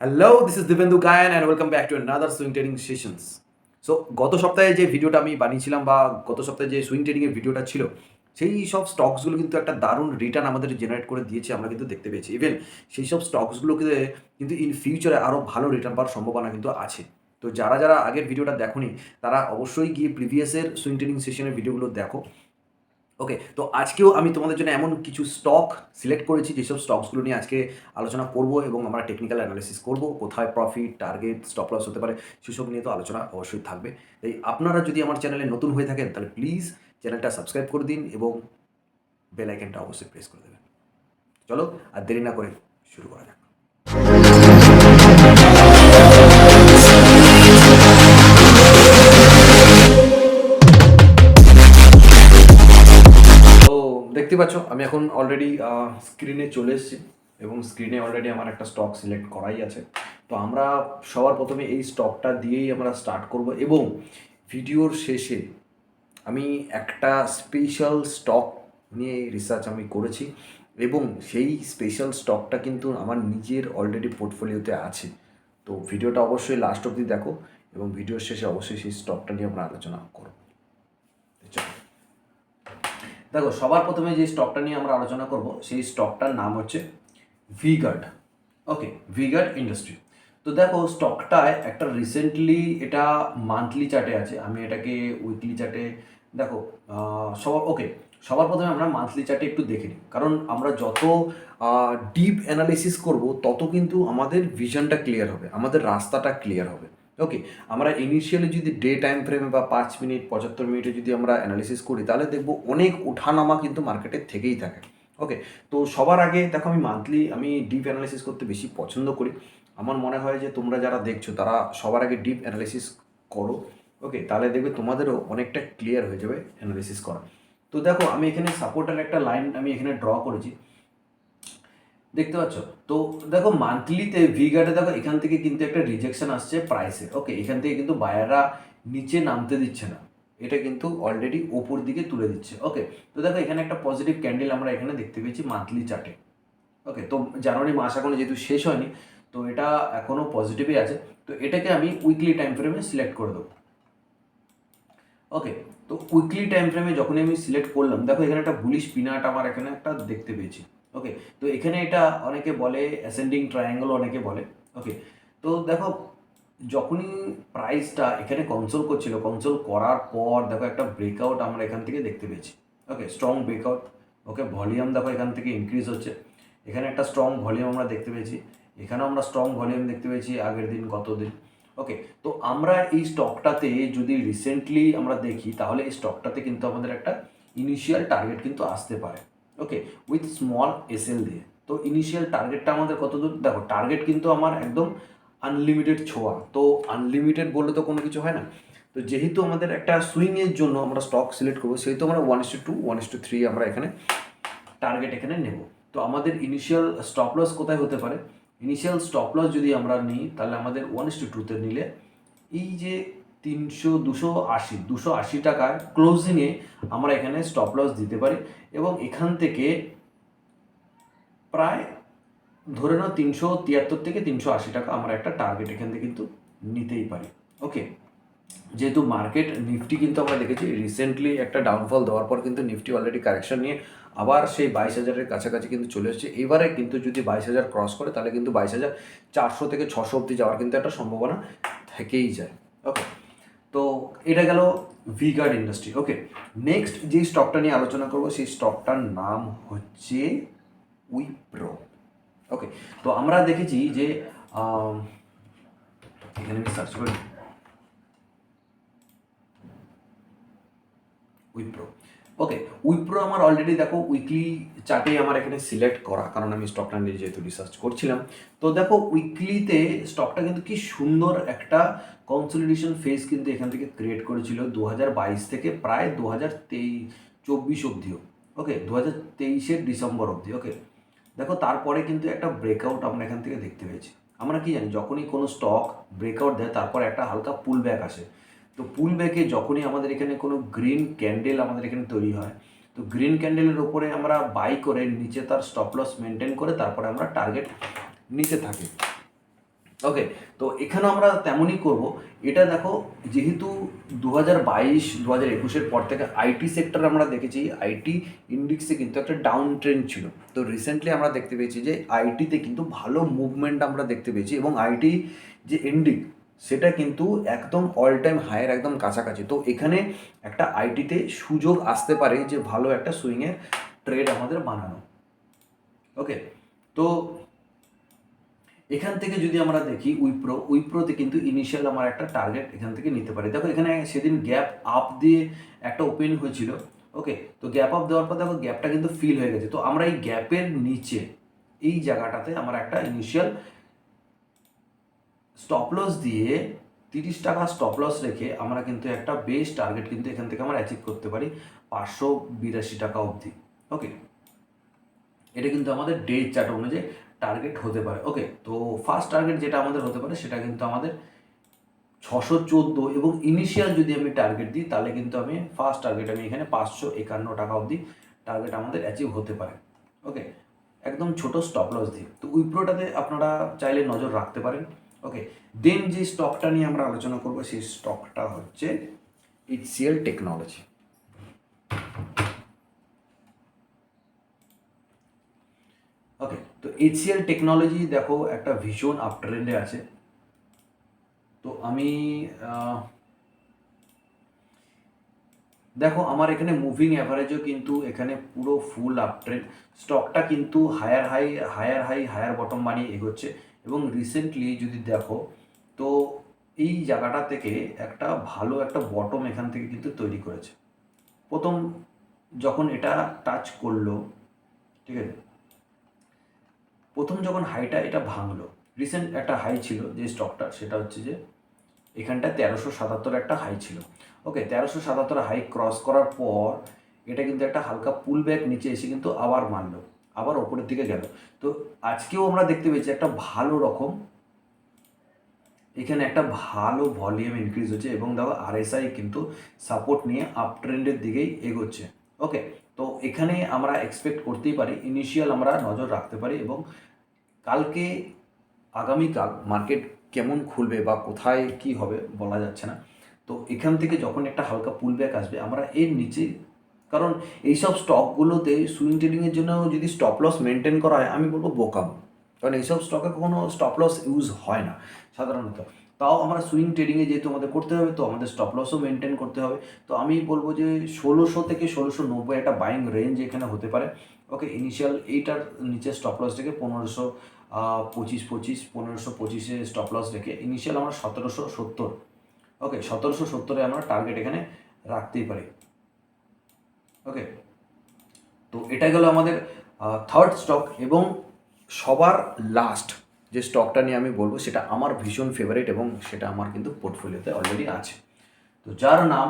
Hello, this is Dibendu গায়ন and welcome back to another swing trading sessions. So গত সপ্তাহে যে ভিডিওটা আমি বানিয়েছিলাম বা গত সপ্তাহে যে সুইং ট্রেডিংয়ের ভিডিওটা ছিল, সেই সব স্টকসগুলো কিন্তু একটা দারুণ রিটার্ন আমাদের জেনারেট করে দিয়েছে, আমরা কিন্তু দেখতে পেয়েছি। ইভেন সেই সব স্টকসগুলোকে কিন্তু ইন ফিউচারে আরও ভালো রিটার্ন পাওয়ার সম্ভাবনা কিন্তু আছে। তো যারা আগের ভিডিওটা দেখোনি, তারা অবশ্যই গিয়ে প্রিভিয়াসের সুইং ট্রেডিং সেশনের ভিডিওগুলো দেখো। ওকে, তো আজকেও আমি তোমাদের জন্য এমন কিছু স্টক সিলেক্ট করেছি যেসব স্টকসগুলো নিয়ে আজকে আলোচনা করব এবং আমরা টেকনিক্যাল অ্যানালিসিস করব, কোথায় প্রফিট, টার্গেট, স্টপ লস হতে পারে, সেসব নিয়ে তো আলোচনা অবশ্যই থাকবে। তাই আপনারা যদি আমার চ্যানেলে নতুন হয়ে থাকেন তাহলে প্লিজ চ্যানেলটা সাবস্ক্রাইব করে দিন এবং বেল আইকনটা অবশ্যই প্রেস করে দেবেন। চলো আর দেরি না করে শুরু করা যাক। তো দেখতে পাচ্ছ আমি এখন অলরেডি স্ক্রিনে চলে এসেছি এবং স্ক্রিনে অলরেডি আমার একটা স্টক সিলেক্ট করাই আছে। তো আমরা সবার প্রথমে এই স্টকটা দিয়েই আমরা স্টার্ট করব এবং ভিডিওর শেষে আমি একটা স্পেশাল স্টক নিয়ে রিসার্চ আমি করেছি এবং সেই স্পেশাল স্টকটা কিন্তু আমার নিজের অলরেডি পোর্টফোলিওতে আছে। তো ভিডিওটা অবশ্যই লাস্ট অবধি দেখো এবং ভিডিওর শেষে অবশ্যই সেই স্টকটা নিয়ে আমরা আলোচনা করব। চলো দেখো, সবার প্রথমে যে স্টকটা নিয়ে আমরা আলোচনা করব সেই স্টকটার নাম হচ্ছে ভিগার্ড। ওকে, ভিগার্ড ইন্ডাস্ট্রি। তো দেখো, স্টকটায় একটা রিসেন্টলি এটা মান্থলি চার্টে আছে, আমি এটাকে উইকলি চার্টে দেখো। সবার প্রথমে আমরা মান্থলি চার্টে একটু দেখে নিই, কারণ আমরা যত ডিপ অ্যানালিসিস করব তত কিন্তু আমাদের ভিশনটা ক্লিয়ার হবে, আমাদের রাস্তাটা ক্লিয়ার হবে। ওকে, আমরা ইনিশিয়ালি যদি ডে টাইম ফ্রেমে বা 5 মিনিট 75 মিনিটে যদি আমরা অ্যানালিসিস করি তাহলে দেখব অনেক ওঠানামা কিন্তু মার্কেটের থেকেই থাকে। ওকে, তো সবার আগে দেখো, আমি ডিপ অ্যানালিসিস করতে বেশি পছন্দ করি। আমার মনে হয় যে তোমরা যারা দেখছো তারা সবার আগে ডিপ অ্যানালিসিস করো। ওকে, তাহলে দেখবে তোমাদেরও অনেকটা ক্লিয়ার হয়ে যাবে অ্যানালিসিস করা। তো দেখো, আমি এখানে সাপোর্টের একটা লাইন আমি এখানে ড্র করেছি, দেখতে পাচ্ছ। তো দেখো, মান্থলিতে ভিগার্ডে দেখো এখান থেকে কিন্তু একটা রিজেকশন আসছে প্রাইসে। ওকে, এখান থেকে কিন্তু বায়াররা নিচে নামতে দিচ্ছে না, এটা কিন্তু অলরেডি ওপর দিকে তুলে দিচ্ছে। ওকে, তো দেখো এখানে একটা পজিটিভ ক্যান্ডেল আমরা এখানে দেখতে পেয়েছি মান্থলি চার্টে। ওকে, তো জানুয়ারি মাস এখনো যেহেতু শেষ হয়নি, তো এটা এখনও পজিটিভই আছে। তো এটাকে আমি উইকলি টাইম ফ্রেমে সিলেক্ট করে দেবো। ওকে, তো উইকলি টাইম ফ্রেমে যখনই আমি সিলেক্ট করলাম, দেখো এখানে একটা বুলিশ পিনাট আমার এখানে একটা দেখতে পেয়েছি। ওকে, তো এখানে এটা অনেকে বলে অ্যাসেন্ডিং ট্রায়াঙ্গেল অনেকে বলে। ওকে, তো দেখো যখনই প্রাইসটা এখানে কনসোল করছিল, কনসোল করার পর দেখো একটা ব্রেকআউট আমরা এখান থেকে দেখতে পেয়েছি। ওকে, স্ট্রং ব্রেকআউট। ওকে, ভলিউম দেখো এখান থেকে ইনক্রিজ হচ্ছে, এখানে একটা স্ট্রং ভলিউম আমরা দেখতে পেয়েছি, এখানেও আমরা স্ট্রং ভলিউম দেখতে পেয়েছি আগের দিন গত দিন। ওকে, তো আমরা এই স্টকটাতে যদি রিসেন্টলি আমরা দেখি তাহলে এই স্টকটাতে কিন্তু আমাদের একটা ইনিশিয়াল টার্গেট কিন্তু আসতে পারে। ওকে, উইথ স্মল এসএল দিয়ে। তো ইনিশিয়াল টার্গেটটা আমাদের কত দূর, দেখো টার্গেট কিন্তু আমার একদম আনলিমিটেড ছোঁয়া। তো আনলিমিটেড বললে তো কোনো কিছু হয় না। তো যেহেতু আমাদের একটা সুইংয়ের জন্য আমরা স্টক সিলেক্ট করবো, সেহেতু আমরা 1:2 1:3 আমরা এখানে টার্গেট এখানে নেব। তো আমাদের ইনিশিয়াল স্টপ লস কোথায় হতে পারে, ইনিশিয়াল স্টপ লস যদি আমরা নিই তাহলে আমাদের 1:2-তে নিলে এই যে 280 টাকার ক্লোজিংয়ে আমরা এখানে স্টপ লস দিতে পারি এবং এখান থেকে প্রায় ধরে নাও 373 থেকে 380 টাকা আমরা একটা টার্গেট এখান থেকে কিন্তু নিতেই পারি। ওকে, যেহেতু মার্কেট নিফটি কিন্তু আমরা দেখেছি রিসেন্টলি একটা ডাউনফল দেওয়ার পর কিন্তু নিফটি অলরেডি কারেকশন নিয়ে আবার সেই 22,000-এর কাছাকাছি কিন্তু চলে এসেছে। এবারে কিন্তু যদি 22,000 ক্রস করে তাহলে কিন্তু 22,400 থেকে 600 অব্দি যাওয়ার কিন্তু একটা সম্ভাবনা থেকেই যায়। ওকে, তো এটা গেল ভিগার্ড ইন্ডাস্ট্রি। ওকে, নেক্সট যে স্টকটা নিয়ে আলোচনা করবো সেই স্টকটার নাম হচ্ছে উইপ্রো। ওকে, তো আমরা দেখেছি যে এখানে আমি সার্চ করি উইপ্রো। ওকে, উইপ্রো আমার অলরেডি দেখো উইকলি চার্টে আমার এখানে সিলেক্ট করা, কারণ আমি স্টকটা নিয়ে যেহেতু রিসার্চ করছিলাম। তো দেখো উইকলিতে স্টকটা কিন্তু কি সুন্দর একটা কনসলিডেশন ফেজ কিন্তু এখান থেকে ক্রিয়েট করেছিল 2022 থেকে প্রায় 2024 অবধিও। ওকে, 2023-এর ডিসেম্বর অবধি। ওকে, দেখো তারপরে কিন্তু একটা ব্রেকআউট আমরা এখান থেকে দেখতে পেয়েছি। আমরা কি জানি, যখনই কোনো স্টক ব্রেকআউট দেয় তারপর একটা হালকা পুল ব্যাক আসে। তো পুল ব্যাকে যখনই আমাদের এখানে কোনো গ্রিন ক্যান্ডেল আমাদের এখানে তৈরি হয়, তো গ্রিন ক্যান্ডেলের ওপরে আমরা বাই করে নিচে তার স্টপ লস মেনটেন করে তারপরে আমরা টার্গেট নিতে থাকি। ওকে, তো এখানেও আমরা তেমনই করব। এটা দেখো, যেহেতু 2022-2021 পর থেকে আইটি সেক্টর আমরা দেখেছি আইটি ইন্ডেক্সে কিন্তু একটা ডাউন ট্রেন্ড ছিল। তো রিসেন্টলি আমরা দেখতে পেয়েছি যে আইটিতে কিন্তু ভালো মুভমেন্ট আমরা দেখতে পেয়েছি, এবং আইটি যে ইন্ডেক্স সেটা কিন্তু একদম অল টাইম হাইয়ের একদম কাছাকাছি। তো এখানে একটা আইটিতে সুযোগ আসতে পারে যে ভালো একটা সুইংয়ের ট্রেড আমাদের বানানো। ওকে, তো এখান থেকে যদি আমরা দেখি উইপ্রোতে কিন্তু ইনিশিয়াল আমার একটা টার্গেট এখান থেকে নিতে পারি। দেখো এখানে সেদিন গ্যাপ আপ দিয়ে একটা ওপেন হয়েছিল। ওকে, তো গ্যাপ আপ দেওয়ার পর দেখো গ্যাপটা কিন্তু ফিল হয়ে গেছে। তো আমরা এই গ্যাপের নিচে এই জায়গাটাতে আমরা একটা ইনিশিয়াল স্টপ লস দিয়ে 30 টাকা স্টপ লস রেখে আমরা কিন্তু একটা বেস টার্গেট কিন্তু এখান থেকে আমরা অ্যাচিভ করতে পারি 582 টাকা অবধি। ওকে, এটা কিন্তু আমাদের ডে চার্ট অনুযায়ী টার্গেট হতে পারে। ওকে, তো ফার্স্ট টার্গেট যেটা আমাদের হতে পারে সেটা কিন্তু আমাদের 614, এবং ইনিশিয়াল যদি আমি টার্গেট দিই তাহলে কিন্তু আমি ফার্স্ট টার্গেট আমি এখানে 551 টাকা অবধি টার্গেট আমাদের অ্যাচিভ হতে পারে। ওকে, একদম ছোট স্টপ লস দিয়ে। তো উইপ্রোটাতে আপনারা চাইলে নজর রাখতে পারেন। ওকে, দেন যে স্টকটা নিয়ে আমরা আলোচনা করবো সেই স্টকটা হচ্ছে HCL টেকনোলজি। ওকে, তো HCL টেকনোলজি দেখো একটা ভীষণ আপ ট্রেন্ডে আছে। তো আমি দেখো আমার এখানে মুভিং অ্যাভারেজও কিন্তু এখানে পুরো ফুল আপ ট্রেন্ড, স্টকটা কিন্তু হায়ার বটম বানিয়ে এগোচ্ছে। এবং রিসেন্টলি যদি দেখো তো এই জায়গাটা থেকে একটা ভালো একটা বটম এখান থেকে কিন্তু তৈরি করেছে। প্রথম যখন এটা টাচ করলো, ঠিক আছে, প্রথম যখন হাইটা এটা ভাঙলো, রিসেন্ট একটা হাই ছিল যে স্টকটা, সেটা হচ্ছে যে এখানটা 1377 একটা হাই ছিল। ওকে, 1377 হাই ক্রস করার পর এটা কিন্তু একটা হালকা পুল ব্যাক নিচে এসে কিন্তু আবার মারলো, আবার ওপরের দিকে গেল। তো আজকেও আমরা দেখতে পেয়েছি একটা ভালো রকম এখানে একটা ভালো ভলিউম ইনক্রিজ হচ্ছে, এবং দেখো RSI কিন্তু সাপোর্ট নিয়ে আপ ট্রেন্ডের দিকেই এগোচ্ছে। ওকে, তো এখানে আমরা এক্সপেক্ট করতেই পারি, ইনিশিয়াল আমরা নজর রাখতে পারি, এবং কালকে আগামীকাল মার্কেট কেমন খুলবে বা কোথায় কি হবে বলা যাচ্ছে না। তো এখান থেকে যখন একটা হালকা পুল ব্যাক আসবে আমরা এর নিচে, কারণ এইসব স্টকগুলোতে সুইং ট্রেডিংয়ের জন্য যদি স্টপ লস মেনটেন করা হয় আমি বলবো বোকাম, কারণ এইসব স্টকে কখনো স্টপ লস ইউজ হয় না সাধারণত। তাও আমরা সুইং ট্রেডিংয়ে যেহেতু আমাদের করতে হবে, তো আমাদের স্টপ লসও মেনটেন করতে হবে। তো আমি বলবো যে 1600 থেকে 1690 একটা বাইং রেঞ্জ এখানে হতে পারে। ওকে, ইনিশিয়াল এইটার নিচে স্টপ লস থেকে 1525 স্টপ লস রেখে ইনিশিয়াল আমরা 1770। ওকে, 1770 আমরা টার্গেট এখানে রাখতেই পারি। ওকে, তো এটা গেল আমাদের থার্ড স্টক, এবং সবার লাস্ট যে স্টকটা নিয়ে আমি বলবো সেটা আমার ভীষণ ফেভারিট, এবং সেটা আমার কিন্তু পোর্টফোলিওতে অলরেডি আছে। তো যার নাম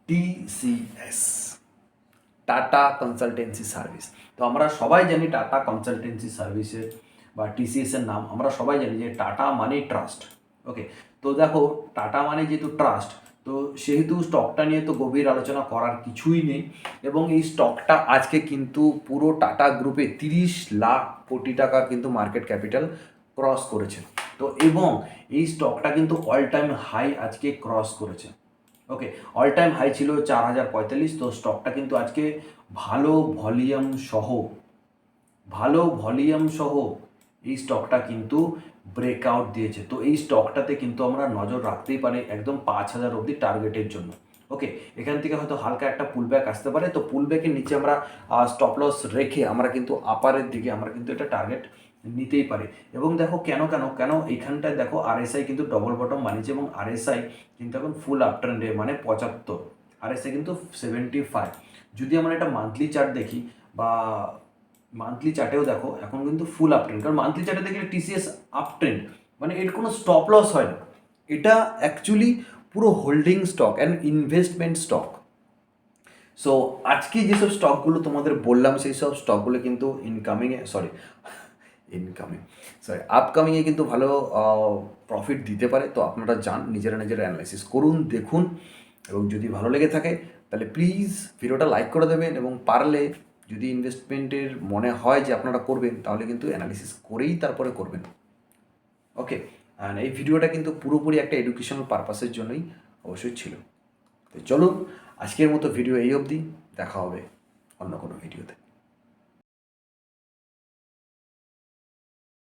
TCS, টাটা কনসালটেন্সি সার্ভিস। তো আমরা সবাই জানি টাটা কনসালটেন্সি সার্ভিসের বা TCS-এর নাম আমরা সবাই জানি যে টাটা মানে ট্রাস্ট। ওকে, তো দেখো টাটা মানে যেহেতু ট্রাস্ট, তো সেহেতু স্টকটা নিয়ে তো গভীর আলোচনা করার কিছুই নেই। এবং এই স্টকটা আজকে কিন্তু পুরো টাটা গ্রুপে 30 লাখ কোটি টাকার কিন্তু মার্কেট ক্যাপিটাল ক্রস করেছে। তো এবং এই স্টকটা কিন্তু অল টাইম হাই আজকে ক্রস করেছে। ওকে, অল টাইম হাই ছিল 4045। তো স্টকটা কিন্তু আজকে ভালো ভলিউম সহ এই স্টকটা কিন্তু ব্রেকআউট দিয়েছে। তো এই স্টকটাতে কিন্তু আমরা নজর রাখতেই পারি একদম 5000 অবধি টার্গেটের জন্য। ওকে, এখান থেকে হয়তো হালকা একটা পুলব্যাক আসতে পারে। তো পুলব্যাকের নিচে আমরা স্টপ লস রেখে আমরা কিন্তু আপারের দিকে আমরা কিন্তু এটা টার্গেট নিতেই পারি। এবং দেখো কেন এইখানটায় দেখো RSI কিন্তু ডবল বটম বানিয়েছে, এবং RSI কিন্তু এখন ফুল আপ ট্রেন্ডে, মানে 75, RSI কিন্তু 75। যদি আমরা একটা মান্থলি চার্ট দেখি বা মান্থলি চার্টেও দেখো এখন কিন্তু ফুল আপ ট্রেন্ড, কারণ মান্থলি চার্টে দেখলে TCS আপ ট্রেন্ড, মানে এর কোনো স্টপ লস হয় না। এটা অ্যাকচুয়ালি পুরো holding stock and investment stock. So আজকে যেসব স্টকগুলো তোমাদের বললাম সেই সব স্টকগুলো কিন্তু আপকামিংয়ে কিন্তু ভালো প্রফিট দিতে পারে। তো আপনারা যান, নিজেরা অ্যানালাইসিস করুন, দেখুন, এবং যদি ভালো লেগে থাকে তাহলে প্লিজ ভিডিওটা লাইক করে দেবেন, এবং পারলে যদি ইনভেস্টমেন্টের মনে হয় যে আপনারা করবেন, তাহলে কিন্তু অ্যানালিসিস করেই তারপরে করবেন। ওকে, অ্যান্ড এই ভিডিওটা কিন্তু পুরোপুরি একটা এডুকেশনাল পারপাসের জন্যই অবশ্যই ছিল। তো চলুন, আজকের মতো ভিডিও এই অবধি, দেখা হবে অন্য কোনো ভিডিওতে।